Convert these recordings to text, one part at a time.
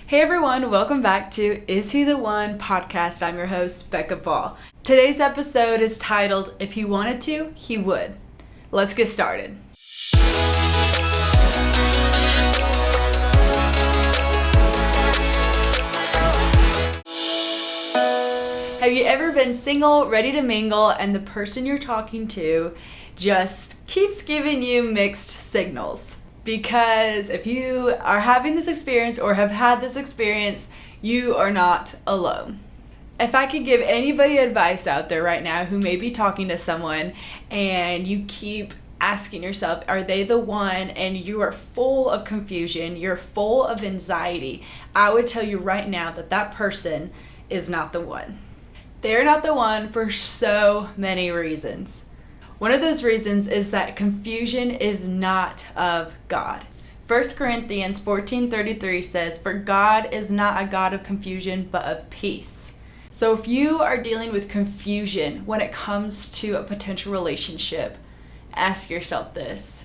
Hey everyone, welcome back to Is He the One podcast. I'm your host, Becca Ball. Today's episode is titled, If He Wanted to, He Would. Let's get started. Have you ever been single, ready to mingle, and the person you're talking to just keeps giving you mixed signals? Because if you are having this experience or have had this experience, you are not alone. If I could give anybody advice out there right now who may be talking to someone and you keep asking yourself, are they the one? And you are full of confusion, you're full of anxiety, I would tell you right now that that person is not the one. They're not the one for so many reasons. One of those reasons is that confusion is not of God. 1 Corinthians 14:33 says, "For God is not a God of confusion, but of peace." So if you are dealing with confusion when it comes to a potential relationship, ask yourself this.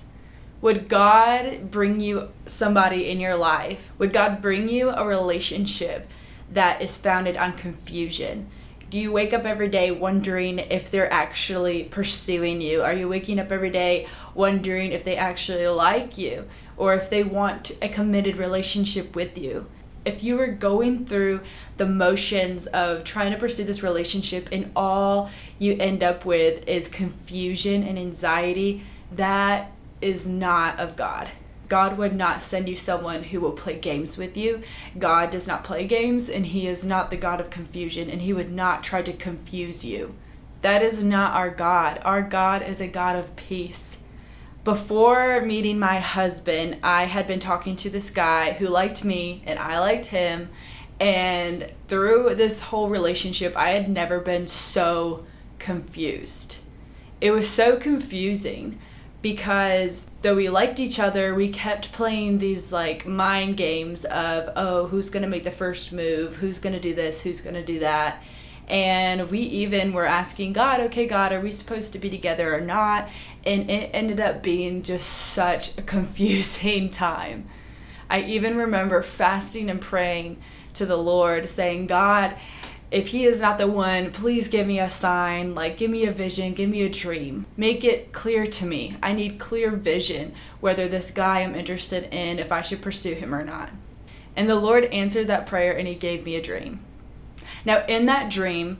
Would God bring you somebody in your life? Would God bring you a relationship that is founded on confusion? Do you wake up every day wondering if they're actually pursuing you? Are you waking up every day wondering if they actually like you or if they want a committed relationship with you? If you are going through the motions of trying to pursue this relationship and all you end up with is confusion and anxiety, that is not of God. God would not send you someone who will play games with you. God does not play games, and He is not the God of confusion, and He would not try to confuse you. That is not our God. Our God is a God of peace. Before meeting my husband, I had been talking to this guy who liked me, and I liked him, and through this whole relationship, I had never been so confused. It was so confusing. Because though we liked each other, we kept playing these mind games of, oh, who's going to make the first move? Who's going to do this? Who's going to do that? And we even were asking God, okay, God, are we supposed to be together or not? And it ended up being just such a confusing time. I even remember fasting and praying to the Lord, saying, God, if He is not the one, please give me a sign, give me a vision, give me a dream. Make it clear to me. I need clear vision whether this guy I'm interested in, if I should pursue him or not. And the Lord answered that prayer and He gave me a dream. Now in that dream,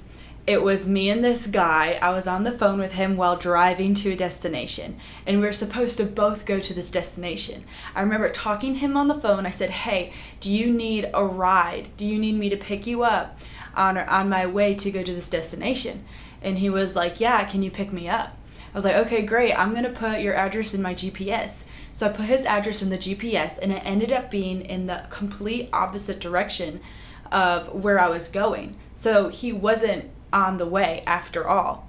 it was me and this guy. I was on the phone with him while driving to a destination, and we were supposed to both go to this destination. I remember talking to him on the phone. I said, hey, do you need a ride? Do you need me to pick you up on my way to go to this destination? And he was like, yeah, can you pick me up? I was like, okay, great. I'm going to put your address in my GPS. So I put his address in the GPS, and it ended up being in the complete opposite direction of where I was going. So he wasn't on the way after all.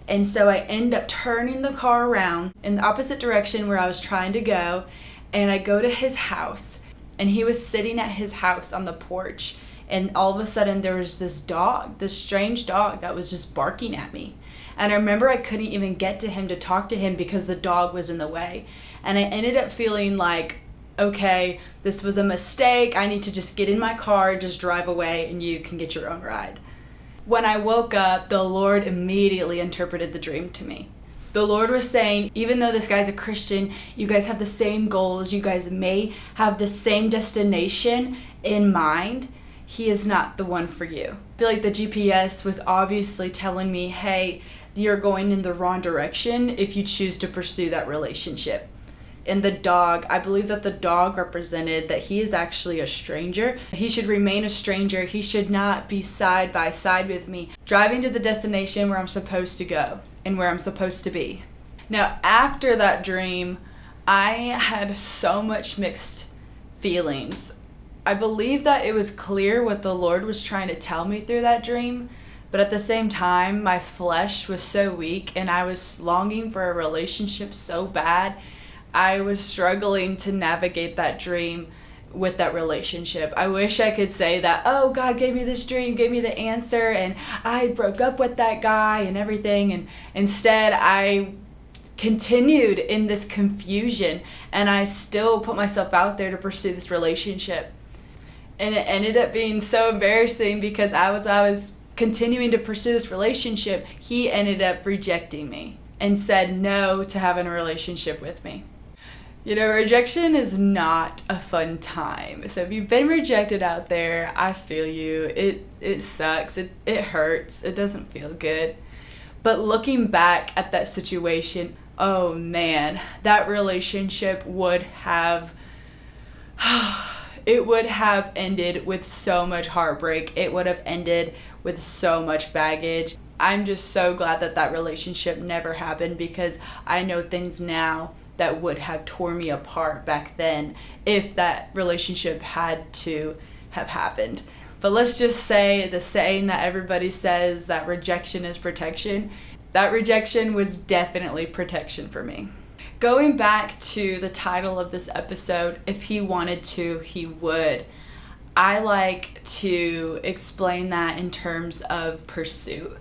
And so I end up turning the car around in the opposite direction where I was trying to go, and I go to his house, and he was sitting at his house on the porch. And all of a sudden there was this dog, this strange dog that was just barking at me. And I remember I couldn't even get to him to talk to him because the dog was in the way. And I ended up feeling like, okay, this was a mistake. I need to just get in my car and just drive away, and you can get your own ride. When I woke up, the Lord immediately interpreted the dream to me. The Lord was saying, even though this guy's a Christian, you guys have the same goals, you guys may have the same destination in mind, He is not the one for you. I feel like the GPS was obviously telling me, hey, you're going in the wrong direction if you choose to pursue that relationship. And the dog, I believe that the dog represented that he is actually a stranger. He should remain a stranger. He should not be side by side with me, driving to the destination where I'm supposed to go and where I'm supposed to be. Now, after that dream, I had so much mixed feelings. I believe that it was clear what the Lord was trying to tell me through that dream, but at the same time, my flesh was so weak and I was longing for a relationship so bad. I was struggling to navigate that dream with that relationship. I wish I could say that, oh, God gave me this dream, gave me the answer, and I broke up with that guy and everything, and instead I continued in this confusion and I still put myself out there to pursue this relationship. And it ended up being so embarrassing because I was continuing to pursue this relationship. He ended up rejecting me and said no to having a relationship with me. You know, rejection is not a fun time. So if you've been rejected out there, I feel you. It sucks. It hurts. It doesn't feel good. But looking back at that situation, oh man, that relationship would have it would have ended with so much heartbreak. It would have ended with so much baggage. I'm just so glad that that relationship never happened, because I know things now that would have torn me apart back then if that relationship had to have happened. But let's just say the saying that everybody says, that rejection is protection, that rejection was definitely protection for me. Going back to the title of this episode, if he wanted to, he would. I like to explain that in terms of pursuit.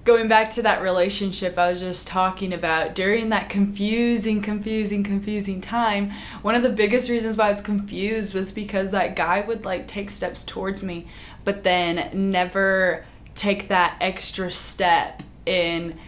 Going back to that relationship I was just talking about, during that confusing time, one of the biggest reasons why I was confused was because that guy would take steps towards me, but then never take that extra step in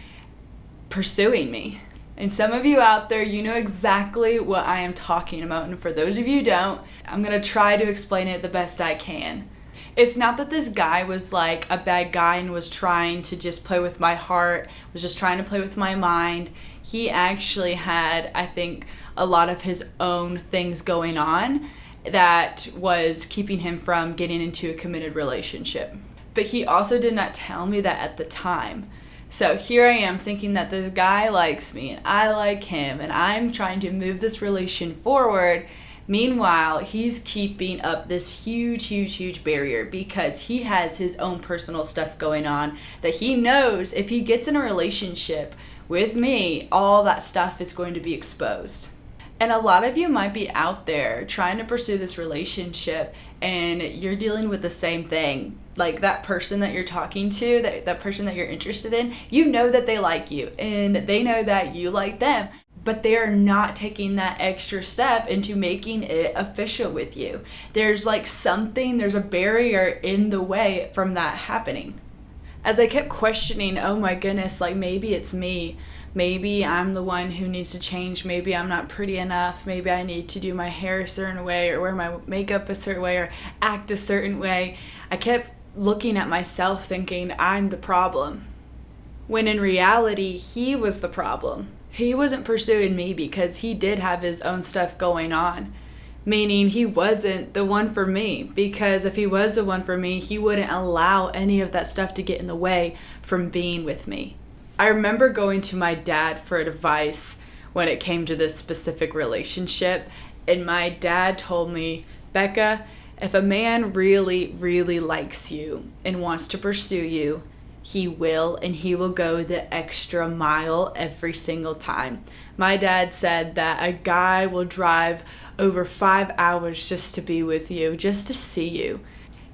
pursuing me. And some of you out there, you know exactly what I am talking about. And for those of you who don't, I'm going to try to explain it the best I can. It's not that this guy was like a bad guy and was trying to just play with my heart, was just trying to play with my mind. He actually had, I think, a lot of his own things going on that was keeping him from getting into a committed relationship. But he also did not tell me that at the time. So here I am thinking that this guy likes me and I like him and I'm trying to move this relation forward. Meanwhile, he's keeping up this huge barrier because he has his own personal stuff going on that he knows if he gets in a relationship with me, all that stuff is going to be exposed. And a lot of you might be out there trying to pursue this relationship and you're dealing with the same thing. Like that person that you're talking to, that person that you're interested in, you know that they like you and they know that you like them, but they are not taking that extra step into making it official with you. There's there's a barrier in the way from that happening. As I kept questioning, oh my goodness, maybe it's me. Maybe I'm the one who needs to change. Maybe I'm not pretty enough. Maybe I need to do my hair a certain way or wear my makeup a certain way or act a certain way. I kept looking at myself thinking I'm the problem, when in reality, he was the problem. He wasn't pursuing me because he did have his own stuff going on, meaning he wasn't the one for me, because if he was the one for me, he wouldn't allow any of that stuff to get in the way from being with me. I remember going to my dad for advice when it came to this specific relationship, and my dad told me, Becca, if a man really likes you and wants to pursue you, he will, and he will go the extra mile every single time. My dad said that a guy will drive over 5 hours just to be with you, just to see you.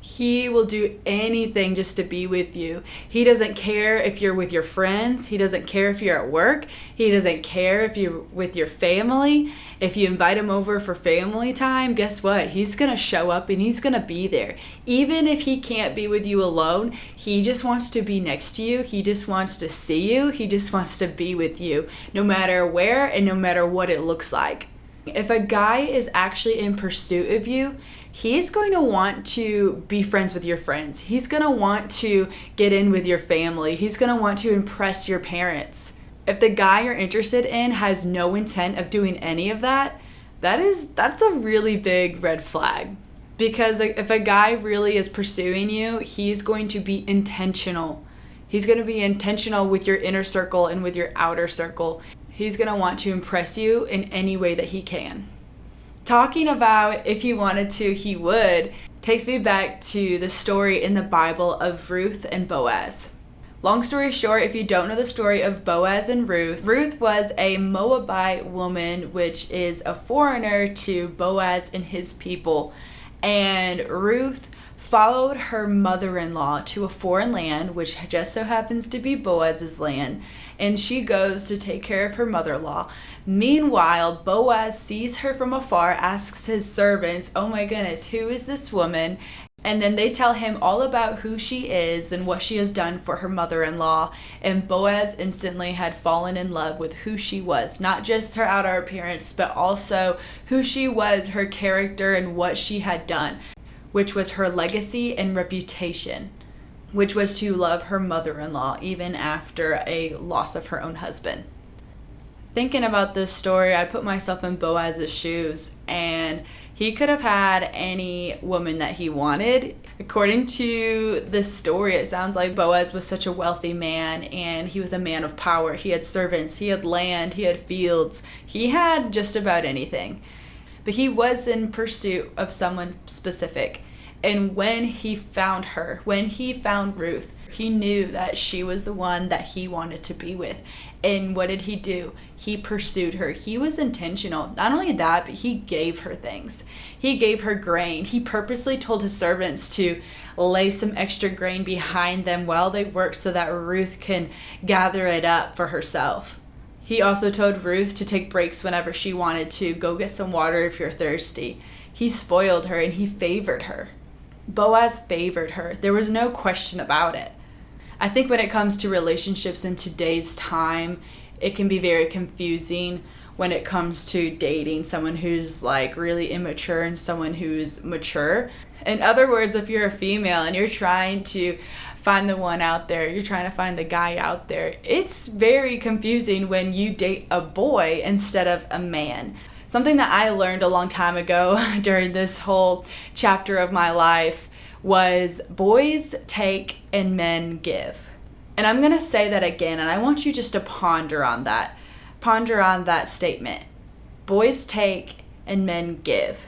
He will do anything just to be with you. He doesn't care if you're with your friends. He doesn't care if you're at work. He doesn't care if you're with your family. If you invite him over for family time, guess what? He's going to show up and he's going to be there. Even if he can't be with you alone, he just wants to be next to you. He just wants to see you. He just wants to be with you, no matter where and no matter what it looks like. If a guy is actually in pursuit of you, he's going to want to be friends with your friends. He's going to want to get in with your family. He's going to want to impress your parents. If the guy you're interested in has no intent of doing any of that, that's a really big red flag. Because if a guy really is pursuing you, he's going to be intentional. He's going to be intentional with your inner circle and with your outer circle. He's going to want to impress you in any way that he can. Talking about if he wanted to, he would, takes me back to the story in the Bible of Ruth and Boaz. Long story short, if you don't know the story of Boaz and Ruth, Ruth was a Moabite woman, which is a foreigner to Boaz and his people. And Ruth followed her mother-in-law to a foreign land, which just so happens to be Boaz's land, and she goes to take care of her mother-in-law. Meanwhile, Boaz sees her from afar, asks his servants, "Oh my goodness, who is this woman?" And then they tell him all about who she is and what she has done for her mother-in-law. And Boaz instantly had fallen in love with who she was. Not just her outer appearance, but also who she was, her character, and what she had done, which was her legacy and reputation, which was to love her mother-in-law even after a loss of her own husband. Thinking about this story, I put myself in Boaz's shoes, and he could have had any woman that he wanted. According to this story, it sounds like Boaz was such a wealthy man, and he was a man of power. He had servants, he had land, he had fields. He had just about anything. But he was in pursuit of someone specific. And when he found her, when he found Ruth, he knew that she was the one that he wanted to be with. And what did he do? He pursued her. He was intentional. Not only that, but he gave her things. He gave her grain. He purposely told his servants to lay some extra grain behind them while they worked so that Ruth can gather it up for herself. He also told Ruth to take breaks whenever she wanted to. Go get some water if you're thirsty. He spoiled her and he favored her. Boaz favored her. There was no question about it. I think when it comes to relationships in today's time, it can be very confusing when it comes to dating someone who's like really immature and someone who's mature. In other words, if you're a female and you're trying to find the one out there, you're trying to find the guy out there, it's very confusing when you date a boy instead of a man. Something that I learned a long time ago during this whole chapter of my life was boys take and men give. And I'm going to say that again, and I want you just to ponder on that. Ponder on that statement. Boys take and men give.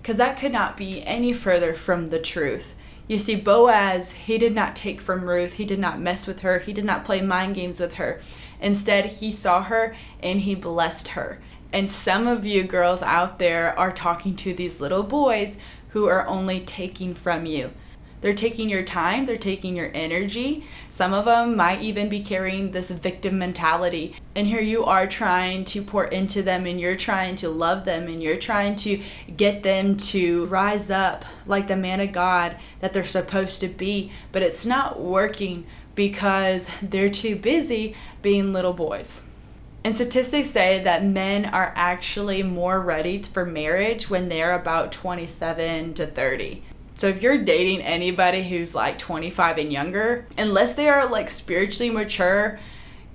Because that could not be any further from the truth. You see, Boaz, he did not take from Ruth. He did not mess with her. He did not play mind games with her. Instead, he saw her and he blessed her. And some of you girls out there are talking to these little boys who are only taking from you. They're taking your time, they're taking your energy. Some of them might even be carrying this victim mentality. And here you are trying to pour into them, and you're trying to love them, and you're trying to get them to rise up like the man of God that they're supposed to be. But it's not working because they're too busy being little boys. And statistics say that men are actually more ready for marriage when they're about 27 to 30. So if you're dating anybody who's like 25 and younger, unless they are like spiritually mature,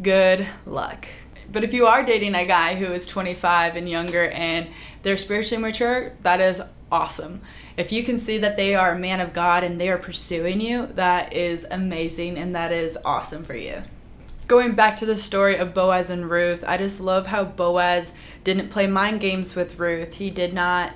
good luck. But if you are dating a guy who is 25 and younger and they're spiritually mature, that is awesome. If you can see that they are a man of God and they are pursuing you, that is amazing and that is awesome for you. Going back to the story of Boaz and Ruth, I just love how Boaz didn't play mind games with Ruth. He did not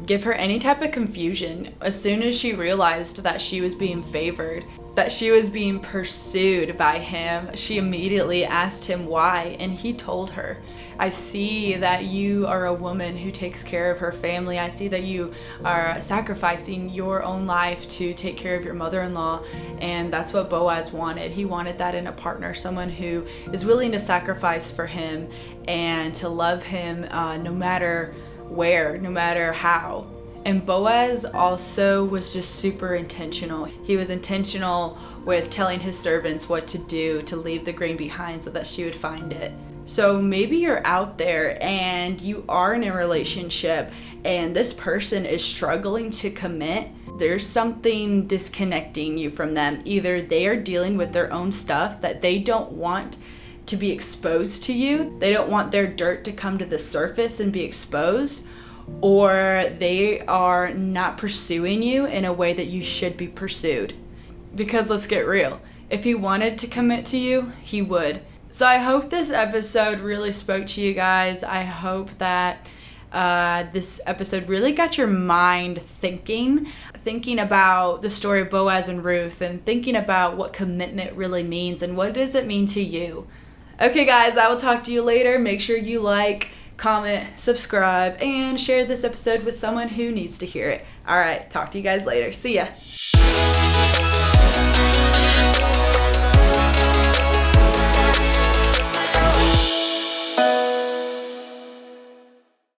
give her any type of confusion. As soon as she realized that she was being favored, that she was being pursued by him, she immediately asked him why, and he told her, "I see that you are a woman who takes care of her family. I see that you are sacrificing your own life to take care of your mother-in-law." And that's what Boaz wanted. He wanted that in a partner, someone who is willing to sacrifice for him and to love him no matter where, no matter how. And Boaz also was just super intentional. He was intentional with telling his servants what to do to leave the grain behind so that she would find it. So maybe you're out there and you are in a relationship and this person is struggling to commit. There's something disconnecting you from them. Either they are dealing with their own stuff that they don't want to be exposed to you. They don't want their dirt to come to the surface and be exposed, or they are not pursuing you in a way that you should be pursued. Because let's get real, if he wanted to commit to you, he would. So I hope this episode really spoke to you guys. I hope that this episode really got your mind thinking about the story of Boaz and Ruth, and thinking about what commitment really means and what does it mean to you. Okay guys, I will talk to you later. Make sure you like, comment, subscribe, and share this episode with someone who needs to hear it. All right, talk to you guys later. See ya.